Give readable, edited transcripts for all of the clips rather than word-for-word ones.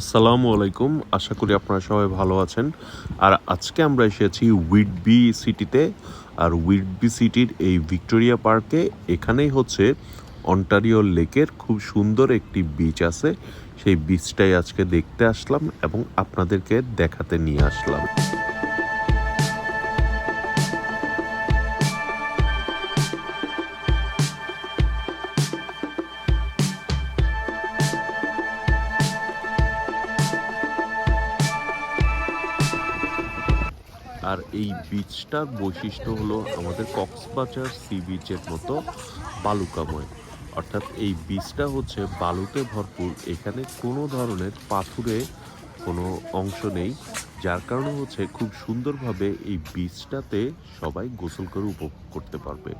আসসালামু আলাইকুম। আশা করি আপনারা সবাই ভালো আছেন। আর আজকে আমরা এসেছি হুইটবি সিটিতে। আর হুইটবি সিটির এই ভিক্টোরিয়া পার্কে এখানেই হচ্ছে অন্টারিও লেকের খুব সুন্দর একটি বিচ আছে। সেই বিচটাই আজকে দেখতে আসলাম এবং আপনাদেরকে দেখাতে নিয়ে আসলাম। আর এই বিচটার বৈশিষ্ট্য হলো আমাদের কক্সবাজার সি বিচের মতো বালুকাময়। অর্থাৎ এই বিচটা হচ্ছে বালুতে ভরপুর। এখানে কোনো ধরনের পাথুরে কোনো অংশ নেই, যার কারণে হচ্ছে খুব সুন্দরভাবে এই বিচটাতে সবাই গোসল করে উপভোগ করতে পারবে।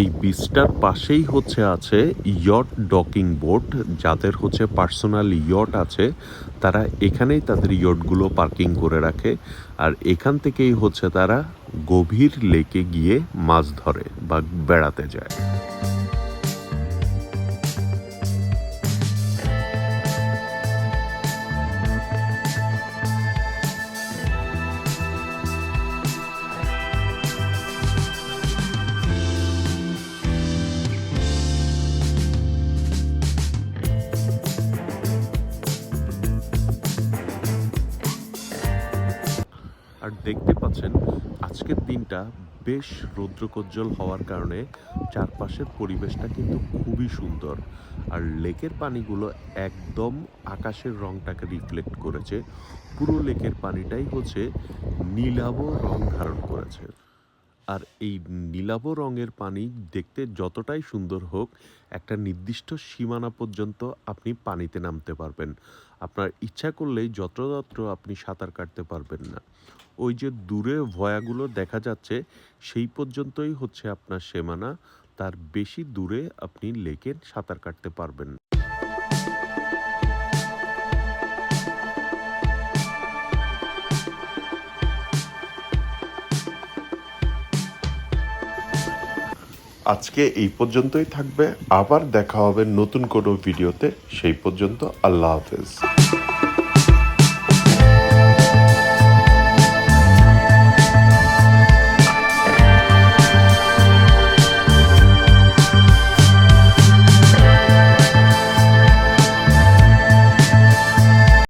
এই বিচটার পাশেই হচ্ছে আছে ইয়ট ডকিং বোট। যাদের হচ্ছে পার্সোনাল ইয়ট আছে তারা এখানেই তাদের ইয়টগুলো পার্কিং করে রাখে। আর এখান থেকেই হচ্ছে তারা গভীর লেকে গিয়ে মাছ ধরে বা বেড়াতে যায়। আর দেখতে পাচ্ছেন আজকের দিনটা বেশ রৌদ্রকোজ্জ্বল হওয়ার কারণে চারপাশের পরিবেশটা কিন্তু খুবই সুন্দর। আর লেকের পানিগুলো একদম আকাশের রংটাকে রিফ্লেক্ট করেছে। পুরো লেকের পানিটাই হচ্ছে নীলাভ রং ধারণ করেছে। আর এই নীলাভ রঙের পানি দেখতে যতটাই সুন্দর হোক, একটা নির্দিষ্ট সীমানা পর্যন্ত আপনি পানিতে নামতে পারবেন। আপনার ইচ্ছা করলেই যত্রতত্র আপনি সাঁতার কাটতে পারবেন না। ওই যে দূরে ভয়াগুলো দেখা যাচ্ছে সেই পর্যন্তই হচ্ছে আপনার সীমানা। তার বেশি দূরে আপনি লেকে সাঁতার কাটতে পারবেন না। আজকে এই পর্যন্তই থাকবে। আবার দেখা হবে নতুন কোনো ভিডিওতে। সেই পর্যন্ত আল্লাহ হাফেজ।